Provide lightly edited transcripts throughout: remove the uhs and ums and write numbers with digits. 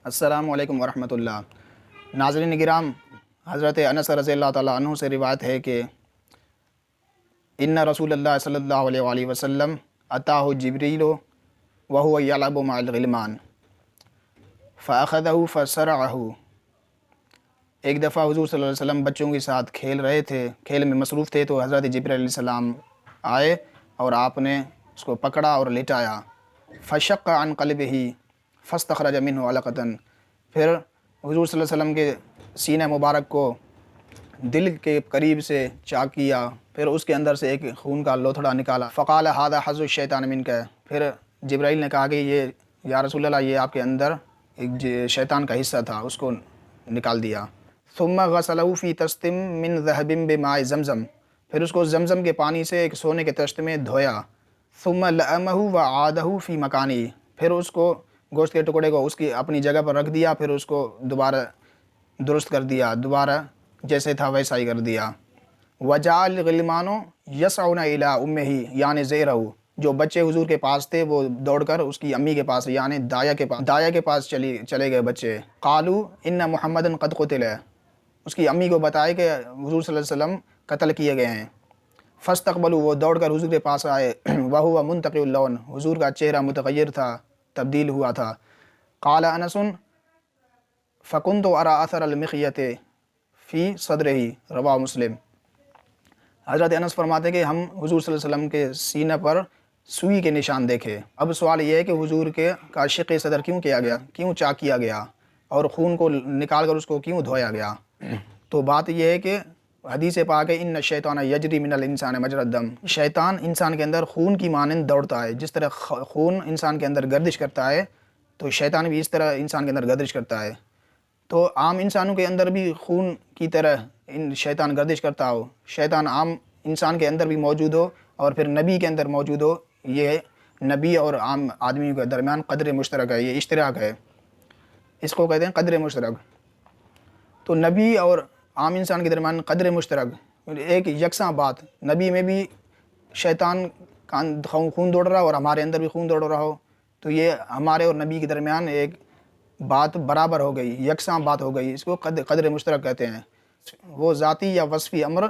السلام علیکم ورحمۃ اللہ۔ ناظرین کرام، حضرت انس رضی اللہ تعالیٰ عنہ سے روایت ہے کہ ان رسول اللہ صلی اللہ علیہ وآلہ وسلم اتاہ جبریل وهو یلعب مع الغلمان فاخذه فسرعه۔ ایک دفعہ حضور صلی اللہ علیہ وسلم بچوں کے ساتھ کھیل رہے تھے، کھیل میں مصروف تھے، تو حضرت جبریل علیہ السلام آئے اور آپ نے اس کو پکڑا اور لٹایا۔ فشق عن قلبه فاستخرج منه علقۃ، پھر حضور صلی اللہ علیہ وسلم کے سینہ مبارک کو دل کے قریب سے چاک کیا، پھر اس کے اندر سے ایک خون کا لوتھڑا نکالا۔ فقال هذا حظ الشیطان منک، پھر جبرائیل نے کہا کہ یہ یا رسول اللہ یہ آپ کے اندر ایک شیطان کا حصہ تھا، اس کو نکال دیا۔ ثم غسلہ فی طست من ذہب بماء زمزم، پھر اس کو زمزم کے پانی سے ایک سونے کے طشت میں دھویا۔ ثم لأمہ وعادہ فی مکانہ، پھر اس کو گوشت کے ٹکڑے کو اس کی اپنی جگہ پر رکھ دیا، پھر اس کو دوبارہ درست کر دیا، دوبارہ جیسے تھا ویسا ہی کر دیا۔ وجعل الغلمان یسعون الی امہ، یعنی زیرہ، جو بچے حضور کے پاس تھے وہ دوڑ کر اس کی امی کے پاس یعنی دایا کے پاس چلے گئے بچے۔ قالوا ان محمدا قد قتل، اس کی امی کو بتائے کہ حضور صلی اللہ علیہ وسلم قتل کیے گئے ہیں۔ فاستقبلوا، وہ دوڑ کر حضور کے پاس آئے۔ وہو منتقع اللون، حضور کا چہرہ متغیر تھا، تبدیل ہوا تھا۔ قال انس فکنت ارى اثر المخیۃ فی صدرہ، رواہ مسلم۔ حضرت انس فرماتے کہ ہم حضور صلی اللہ علیہ وسلم کے سینہ پر سوئی کے نشان دیکھے۔ اب سوال یہ ہے کہ حضور کا شق صدر کیوں کیا گیا، کیوں چاک کیا گیا، اور خون کو نکال کر اس کو کیوں دھویا گیا؟ تو بات یہ ہے کہ حدیث پاک ہے ان الشیطان یجری من الانسان مجری الدم، شیطان انسان کے اندر خون کی مانند دوڑتا ہے، جس طرح خون انسان کے اندر گردش کرتا ہے تو شیطان بھی اس طرح انسان کے اندر گردش کرتا ہے۔ تو عام انسانوں کے اندر بھی خون کی طرح شیطان گردش کرتا ہو، شیطان عام انسان کے اندر بھی موجود ہو اور پھر نبی کے اندر موجود ہو، یہ نبی اور عام آدمی کے درمیان قدر مشترک ہے، یہ اشتراک ہے، اس کو کہتے ہیں قدر مشترک۔ تو نبی اور عام انسان کے درمیان قدر مشترک ایک یکساں بات، نبی میں بھی شیطان کا خون دوڑ رہا ہو اور ہمارے اندر بھی خون دوڑ رہا ہو، تو یہ ہمارے اور نبی کے درمیان ایک بات برابر ہو گئی، یکساں بات ہو گئی، اس کو قدر مشترک کہتے ہیں۔ وہ ذاتی یا وصفی امر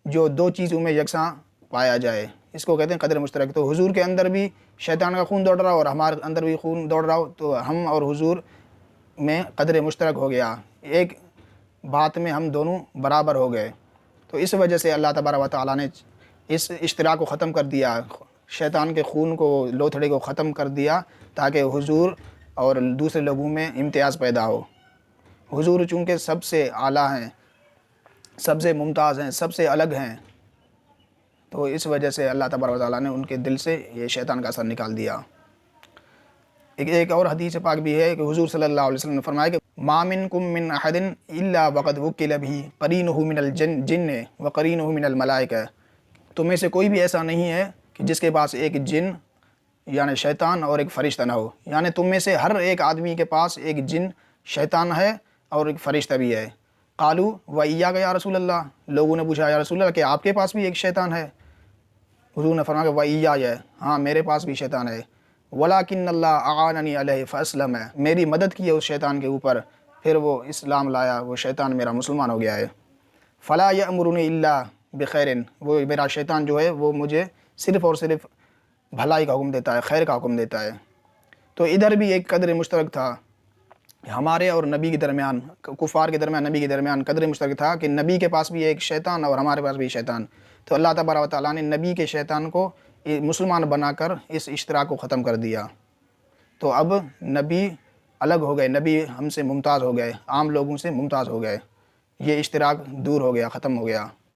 جو دو چیزوں میں یکساں پایا جائے، اس کو کہتے ہیں قدر مشترک۔ تو حضور کے اندر بھی شیطان کا خون دوڑ رہا ہو اور ہمارے اندر بھی خون دوڑ رہا ہو، تو ہم اور حضور میں قدر مشترک ہو گیا، ایک بات میں ہم دونوں برابر ہو گئے۔ تو اس وجہ سے اللہ تبارک و تعالیٰ نے اس اشتراک کو ختم کر دیا، شیطان کے خون کو لوتھڑے کو ختم کر دیا، تاکہ حضور اور دوسرے لوگوں میں امتیاز پیدا ہو۔ حضور چونکہ سب سے اعلیٰ ہیں، سب سے ممتاز ہیں، سب سے الگ ہیں، تو اس وجہ سے اللہ تبارک و تعالیٰ نے ان کے دل سے یہ شیطان کا اثر نکال دیا۔ ایک اور حدیث پاک بھی ہے کہ حضور صلی اللہ علیہ وسلم نے فرمایا کہ ما منکم من احد الا وقد وکل به قرینہ من الجن وقرینہ من الملائکہ، تم میں سے کوئی بھی ایسا نہیں ہے کہ جس کے پاس ایک جن یعنی شیطان اور ایک فرشتہ نہ ہو، یعنی تم میں سے ہر ایک آدمی کے پاس ایک جن شیطان ہے اور ایک فرشتہ بھی ہے۔ قالوا وَإِيَّاكَ یا رسول اللہ، لوگوں نے پوچھا یا رسول اللہ کہ آپ کے پاس بھی ایک شیطان ہے؟ حضور نے فرمایا کہ وَإِيَّايَ، ہاں میرے پاس بھی شیطان ہے۔ وَلَكِنَّ اللَّهَ أَعَانَنِي عَلَيْهِ فَأَسْلَمَ، میری مدد کی ہے اس شیطان کے اوپر، پھر وہ اسلام لایا، وہ شیطان میرا مسلمان ہو گیا ہے۔ فَلَا يَأْمُرُنِي إِلَّا بِخَيْرٍ، وہ میرا شیطان جو ہے وہ مجھے صرف اور صرف بھلائی کا حکم دیتا ہے، خیر کا حکم دیتا ہے۔ تو ادھر بھی ایک قدر مشترک تھا ہمارے اور نبی کے درمیان، کفار کے درمیان نبی کے درمیان قدر مشترک تھا کہ نبی کے پاس بھی ایک شیطان اور ہمارے پاس بھی شیطان۔ تو اللہ تبارک و تعالیٰ نے نبی کے شیطان کو مسلمان بنا کر اس اشتراک کو ختم کر دیا۔ تو اب نبی الگ ہو گئے، نبی ہم سے ممتاز ہو گئے، عام لوگوں سے ممتاز ہو گئے، یہ اشتراک دور ہو گیا، ختم ہو گیا۔